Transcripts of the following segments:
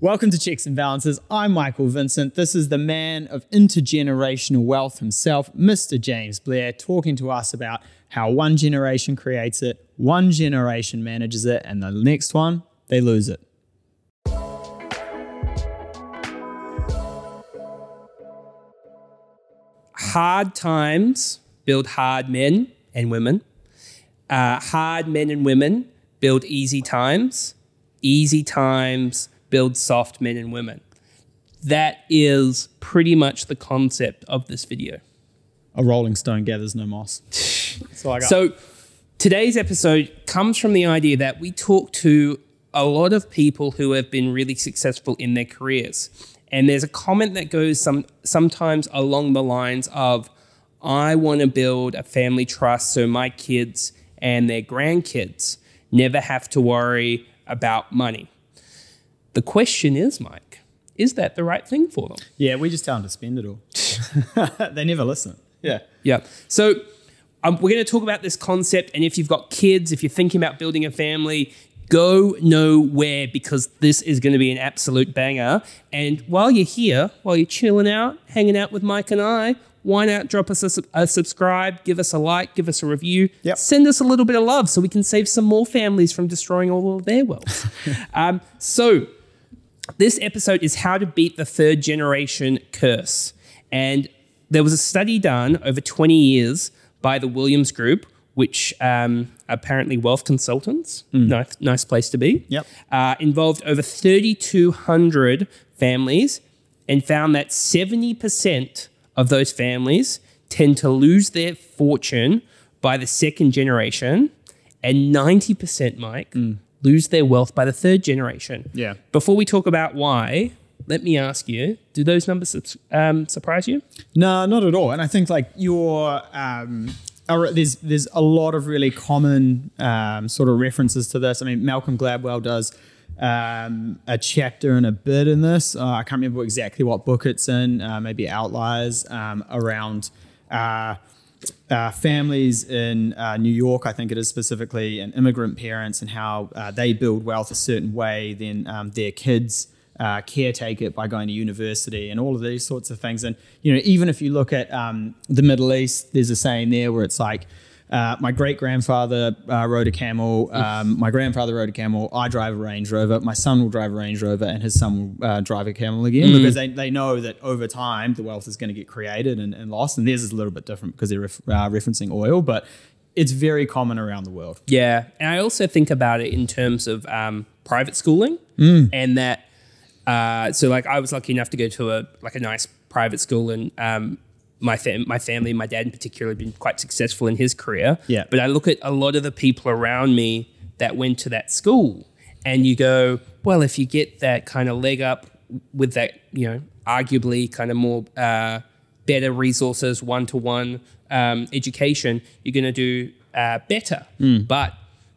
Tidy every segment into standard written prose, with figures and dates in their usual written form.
Welcome to Checks and Balances. I'm Michael Vincent. This is the man of intergenerational wealth himself, Mr. James Blair, talking to us about how one generation creates it, one generation manages it, and the next one, they lose it. Hard times build hard men and women. Hard men and women build easy times. Easy times build soft men and women. That is pretty much the concept of this video. A rolling stone gathers no moss. That's all I got. So today's episode comes from the idea that we talk to a lot of people who have been really successful in their careers. And there's a comment that goes sometimes along the lines of, I want to build a family trust so my kids and their grandkids never have to worry about money. The question is, Mike, is that the right thing for them? Yeah, we just tell them to spend it all. They never listen. Yeah. So we're going to talk about this concept. And if you've got kids, if you're thinking about building a family, go nowhere, because this is going to be an absolute banger. And while you're here, while you're chilling out, hanging out with Mike and I, why not drop us a subscribe, give us a like, give us a review, send us a little bit of love so we can save some more families from destroying all of their wealth. So this episode is how to beat the third generation curse. And there was a study done over 20 years by the Williams Group, which apparently wealth consultants, nice place to be, involved over 3,200 families and found that 70% of those families tend to lose their fortune by the second generation, and 90%, Mike, lose their wealth by the third generation. Yeah. Before we talk about why, let me ask you, do those numbers surprise you? No, not at all. And I think like there's a lot of really common sort of references to this. I mean, Malcolm Gladwell does a chapter and a bit in this. I can't remember exactly what book it's in, maybe Outliers, around families in New York, I think it is specifically, and immigrant parents, and how they build wealth a certain way, then their kids caretake it by going to university and all of these sorts of things. And, you know, even if you look at the Middle East, there's a saying there where it's like, my great-grandfather rode a camel, my grandfather rode a camel, I drive a Range Rover, my son will drive a Range Rover, and his son will drive a camel again, because they know that over time the wealth is going to get created and lost. And theirs is a little bit different because they're referencing oil, but it's very common around the world. Yeah, and I also think about it in terms of private schooling, and that, so like I was lucky enough to go to a nice private school, and my family, my dad in particular, have been quite successful in his career. Yeah. But I look at a lot of the people around me that went to that school, and you go, well, if you get that kind of leg up with that, you know, arguably kind of more better resources, one-to-one education, you're going to do better. But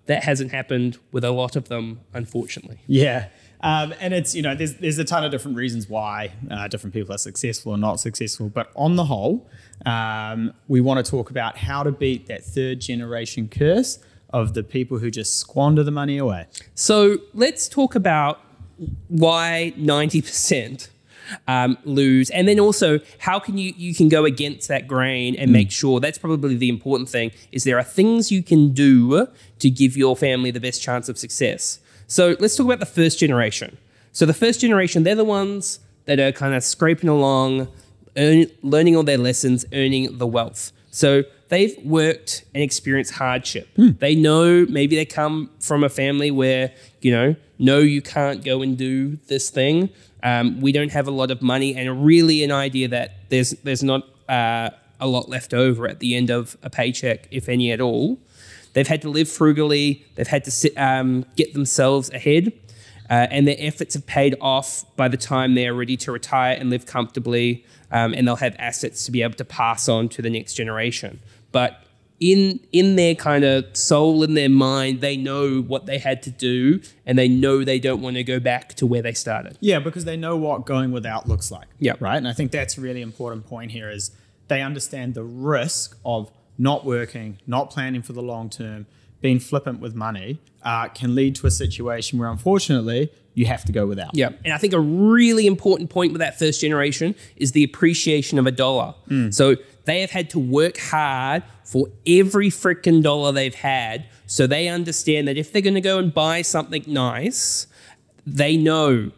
that hasn't happened with a lot of them, unfortunately. Yeah. And it's, you know, there's a ton of different reasons why different people are successful or not successful. But on the whole, we want to talk about how to beat that third generation curse of the people who just squander the money away. So let's talk about why 90% lose, and then also how can you can go against that grain and make sure. That's probably the important thing, is there are things you can do to give your family the best chance of success. So let's talk about the first generation. So the first generation, they're the ones that are kind of scraping along, learning all their lessons, earning the wealth. So they've worked and experienced hardship. They know, maybe they come from a family where, you know, no, you can't go and do this thing. We don't have a lot of money, and really an idea that there's not a lot left over at the end of a paycheck, if any at all. They've had to live frugally. They've had to get themselves ahead, and their efforts have paid off by the time they're ready to retire and live comfortably, and they'll have assets to be able to pass on to the next generation. But in their kind of soul, in their mind, they know what they had to do, and they know they don't want to go back to where they started. Yeah, because they know what going without looks like. Yeah. Right? And I think that's a really important point here, is they understand the risk of not working, not planning for the long term, being flippant with money, can lead to a situation where, unfortunately, you have to go without. Yeah. And I think a really important point with that first generation is the appreciation of a dollar. So they have had to work hard for every freaking dollar they've had. So they understand that if they're going to go and buy something nice, they know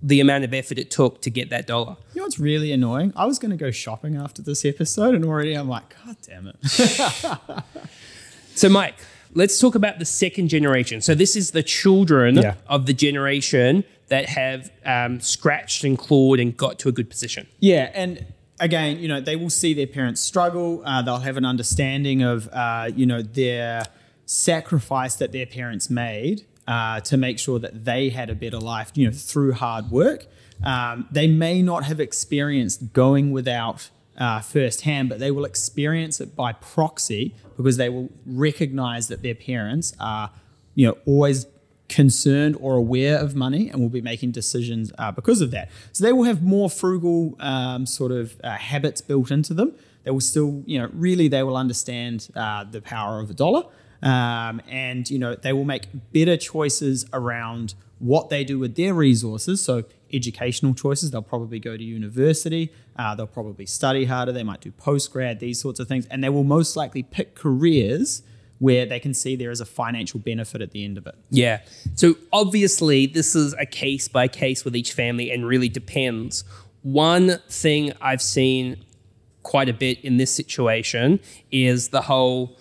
the amount of effort it took to get that dollar. You know what's really annoying? I was going to go shopping after this episode and already I'm like, God damn it. So Mike, let's talk about the second generation. So this is the children of the generation that have scratched and clawed and got to a good position. Yeah, and again, you know, they will see their parents struggle. They'll have an understanding of, you know, their sacrifice that their parents made to make sure that they had a better life, you know, through hard work. They may not have experienced going without firsthand, but they will experience it by proxy because they will recognize that their parents are, you know, always concerned or aware of money and will be making decisions because of that. So they will have more frugal sort of habits built into them. They will still, you know, really they will understand the power of a dollar. And, you know, they will make better choices around what they do with their resources. So educational choices, they'll probably go to university, they'll probably study harder, they might do post-grad, these sorts of things. And they will most likely pick careers where they can see there is a financial benefit at the end of it. Yeah. So obviously this is a case by case with each family and really depends. One thing I've seen quite a bit in this situation is the whole,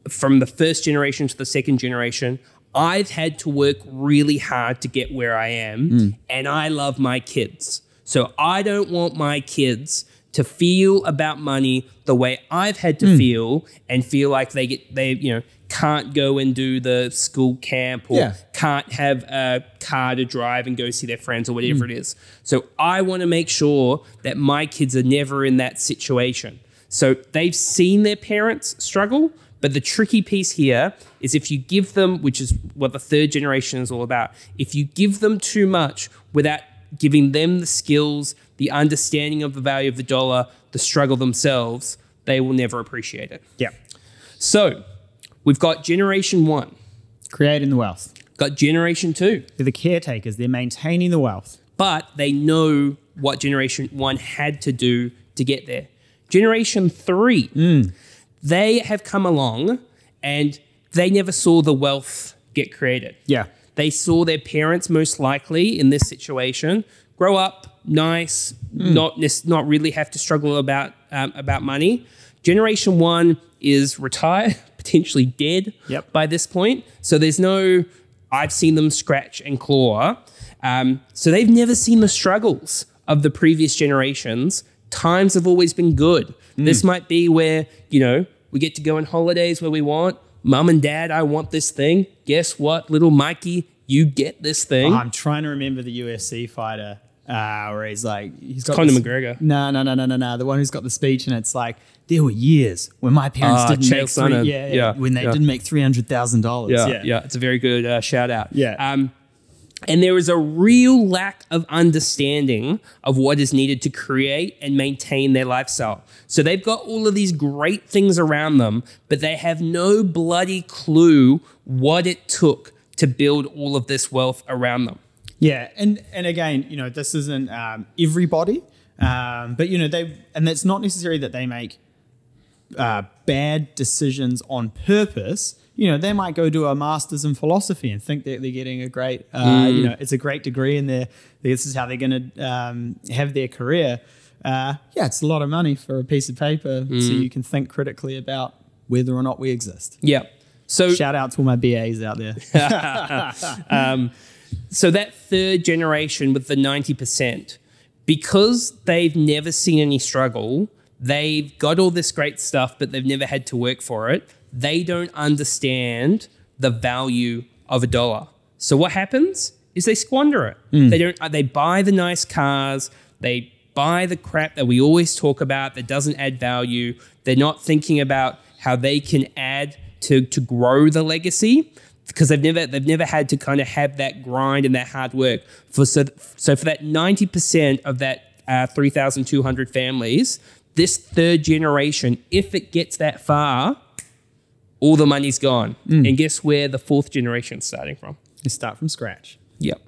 from the first generation to the second generation, I've had to work really hard to get where I am, and I love my kids. So I don't want my kids to feel about money the way I've had to feel, and feel like they you know, can't go and do the school camp or can't have a car to drive and go see their friends or whatever it is. So I want to make sure that my kids are never in that situation. So they've seen their parents struggle, but the tricky piece here is if you give them, which is what the third generation is all about, if you give them too much without giving them the skills, the understanding of the value of the dollar, the struggle themselves, they will never appreciate it. Yeah. So we've got generation one. Creating the wealth. Got generation two. They're the caretakers. They're maintaining the wealth. But they know what generation one had to do to get there. Generation three. They have come along and they never saw the wealth get created. Yeah. They saw their parents most likely in this situation grow up nice, not really have to struggle about money. Generation one is retired, potentially dead by this point. So there's no, I've seen them scratch and claw. So they've never seen the struggles of the previous generations. Times have always been good. This might be where, you know, we get to go on holidays where we want. Mum and Dad, I want this thing. Guess what, little Mikey, you get this thing. I'm trying to remember the UFC fighter where he's like, he's got Conor McGregor. No. The one who's got the speech and it's like, there were years when my parents didn't make when they didn't make $300,000. Yeah. It's a very good shout out. Yeah. And there is a real lack of understanding of what is needed to create and maintain their lifestyle. So they've got all of these great things around them, but they have no bloody clue what it took to build all of this wealth around them. Yeah, and again, you know, this isn't everybody, but you know, and it's not necessarily that they make bad decisions on purpose. You know, they might go do a master's in philosophy and think that they're getting a great, you know, it's a great degree and this is how they're going to have their career. It's a lot of money for a piece of paper, so you can think critically about whether or not we exist. Yeah. So shout out to all my BAs out there. So that third generation with the 90%, because they've never seen any struggle, they've got all this great stuff, but they've never had to work for it. They don't understand the value of a dollar. So what happens is they squander it. They buy the nice cars, they buy the crap that we always talk about that doesn't add value. They're not thinking about how they can add to grow the legacy, because they've never had to kind of have that grind and that hard work. So for that 90% of that 3,200 families, this third generation, if it gets that far, all the money's gone. And guess where the fourth generation's starting from? They start from scratch. Yep.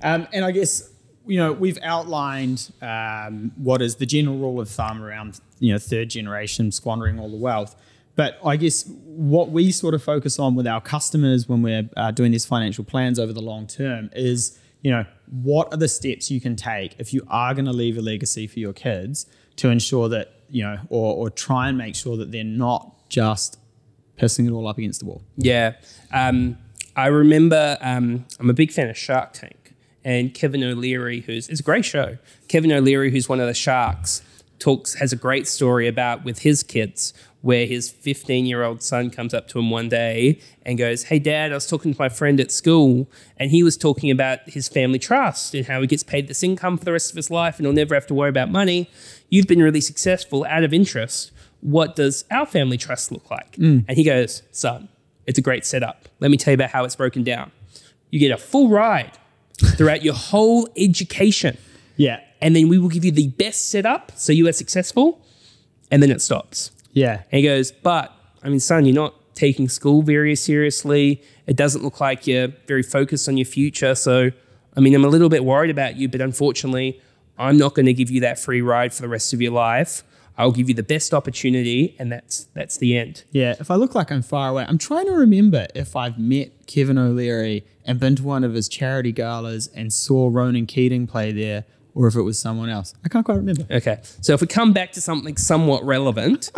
And I guess, we've outlined what is the general rule of thumb around, third generation squandering all the wealth. But I guess what we sort of focus on with our customers when we're doing these financial plans over the long term is, what are the steps you can take if you are going to leave a legacy for your kids to ensure that, or try and make sure that they're not just pissing it all up against the wall. Yeah. I remember I'm a big fan of Shark Tank, and Kevin O'Leary, it's a great show. Kevin O'Leary, who's one of the sharks, has a great story about with his kids, where his 15-year-old son comes up to him one day and goes, "Hey, Dad, I was talking to my friend at school, and he was talking about his family trust and how he gets paid this income for the rest of his life and he'll never have to worry about money. You've been really successful. Out of interest, what does our family trust look like?" And he goes, "Son, it's a great setup. Let me tell you about how it's broken down. You get a full ride throughout your whole education. Yeah. And then we will give you the best setup so you are successful, and then it stops." Yeah. And he goes, "But, son, you're not taking school very seriously. It doesn't look like you're very focused on your future. So, I'm a little bit worried about you, but unfortunately, I'm not going to give you that free ride for the rest of your life. I'll give you the best opportunity, and that's the end." Yeah, if I look like I'm far away, I'm trying to remember if I've met Kevin O'Leary and been to one of his charity galas and saw Ronan Keating play there, or if it was someone else. I can't quite remember. Okay, so if we come back to something somewhat relevant.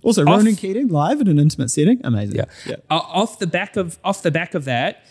Also, Ronan Keating live in an intimate setting, amazing. Yeah. Off the back of that,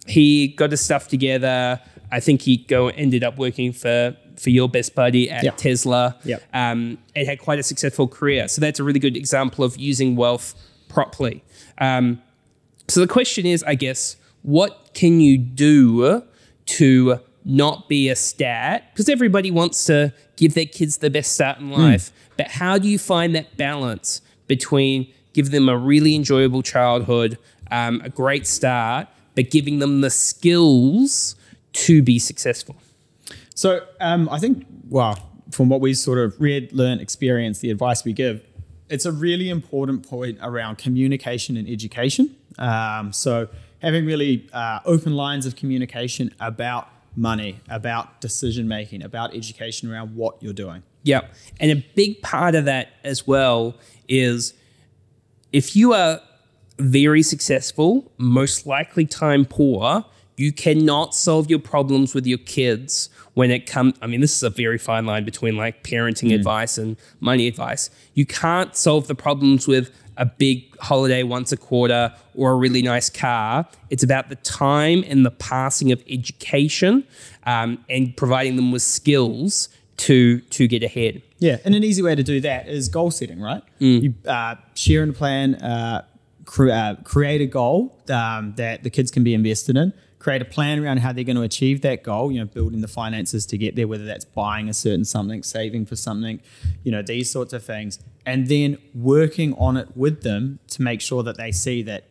he got his stuff together. I think he ended up working for your best buddy at Tesla. Yep. And had quite a successful career. So that's a really good example of using wealth properly. So the question is, I guess, what can you do to not be a stat? Because everybody wants to give their kids the best start in life. But how do you find that balance between giving them a really enjoyable childhood, a great start, but giving them the skills to be successful? So I think, from what we sort of read, learned, experienced, the advice we give, it's a really important point around communication and education. So having really open lines of communication about money, about decision-making, about education around what you're doing. Yeah. And a big part of that as well is if you are very successful, most likely time poor, you cannot solve your problems with your kids when it comes. This is a very fine line between like parenting advice and money advice. You can't solve the problems with a big holiday once a quarter or a really nice car. It's about the time and the passing of education and providing them with skills to get ahead. Yeah, and an easy way to do that is goal setting, right? You share in a plan, create a goal that the kids can be invested in, create a plan around how they're going to achieve that goal, building the finances to get there, whether that's buying a certain something, saving for something, these sorts of things. And then working on it with them to make sure that they see that,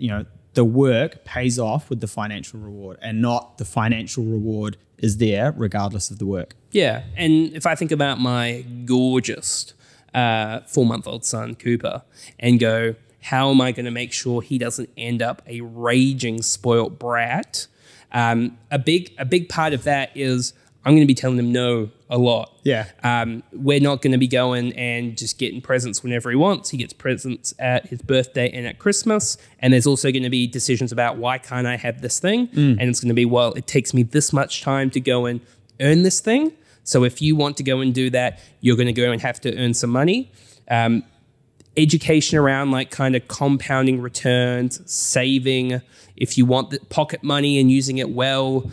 the work pays off with the financial reward and not the financial reward is there regardless of the work. Yeah. And if I think about my gorgeous 4-month-old son, Cooper, and go, how am I going to make sure he doesn't end up a raging spoilt brat? A big part of that is I'm going to be telling him no a lot. Yeah. We're not going to be going and just getting presents whenever he wants. He gets presents at his birthday and at Christmas. And there's also going to be decisions about why can't I have this thing? And it's going to be, well, it takes me this much time to go and earn this thing. So if you want to go and do that, you're going to go and have to earn some money. Education around like kind of compounding returns, saving if you want the pocket money and using it well.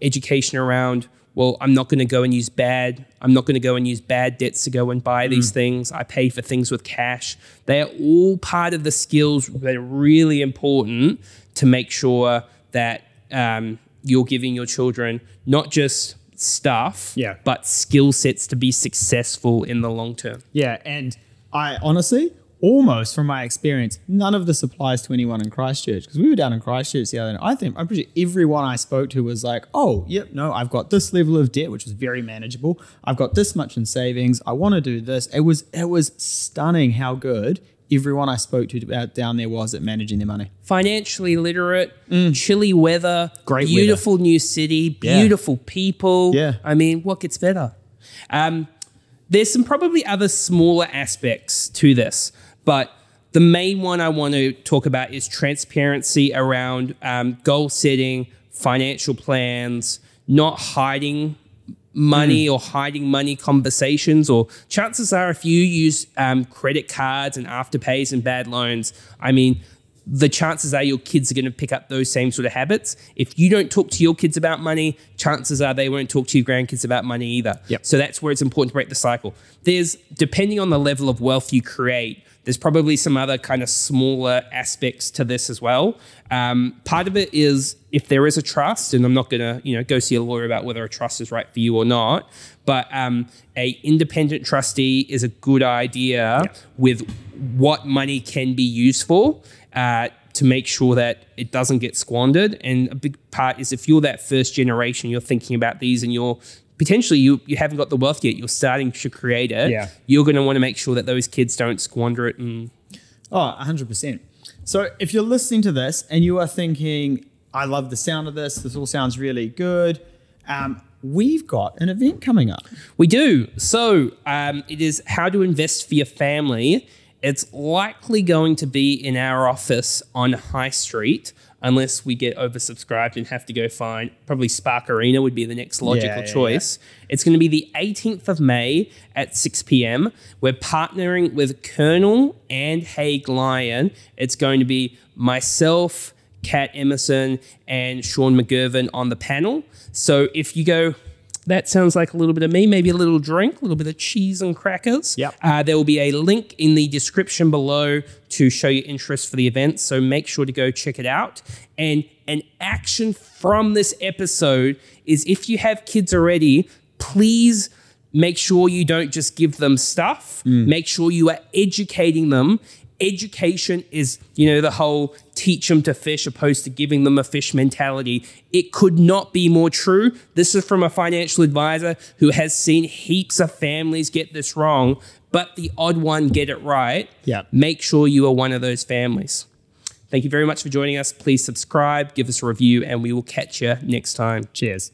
Education around, well, I'm not going to go and use bad debts to go and buy these things. I pay for things with cash. They are all part of the skills that are really important to make sure that you're giving your children not just stuff, but skill sets to be successful in the long term. Yeah, and I honestly, almost from my experience, none of this applies to anyone in Christchurch, because we were down in Christchurch the other night. I'm pretty sure everyone I spoke to was like, oh, yep, no, I've got this level of debt, which was very manageable. I've got this much in savings. I want to do this. It was stunning how good everyone I spoke to about down there was at managing their money. Financially literate, chilly weather, Great beautiful new city, beautiful people. Yeah. I mean, what gets better? There's some probably other smaller aspects to this, but the main one I want to talk about is transparency around goal setting, financial plans, not hiding money or hiding money conversations, or chances are if you use credit cards and afterpays and bad loans, I mean, the chances are your kids are going to pick up those same sort of habits. If you don't talk to your kids about money, chances are they won't talk to your grandkids about money either. Yep. So that's where it's important to break the cycle. There's, depending on the level of wealth you create, there's probably some other kind of smaller aspects to this as well. Part of it is if there is a trust, and I'm not going to go see a lawyer about whether a trust is right for you or not, but a independent trustee is a good idea with what money can be used for to make sure that it doesn't get squandered. And a big part is if you're that first generation, you're thinking about these and you're potentially you haven't got the wealth yet, you're starting to create it, you're going to want to make sure that those kids don't squander it. And 100%. So if you're listening to this and you are thinking, I love the sound of this all sounds really good, we've got an event coming up. We do. So it is How to Invest for Your Family. It's likely going to be in our office on High Street, unless we get oversubscribed and have to go find, probably Spark Arena would be the next logical choice. Yeah. It's going to be the 18th of May at 6 p.m. We're partnering with Colonel and Haig Lion. It's going to be myself, Kat Emerson, and Sean McGurvin on the panel. So if you go, that sounds like a little bit of me, maybe a little drink, a little bit of cheese and crackers. Yep. There will be a link in the description below to show your interest for the event, so make sure to go check it out. And an action from this episode is if you have kids already, please make sure you don't just give them stuff. Make sure you are educating them. Education is, the whole teach them to fish opposed to giving them a fish mentality. It could not be more true. This is from a financial advisor who has seen heaps of families get this wrong, but the odd one get it right. Yeah. Make sure you are one of those families. Thank you very much for joining us. Please subscribe, give us a review, and we will catch you next time. Cheers.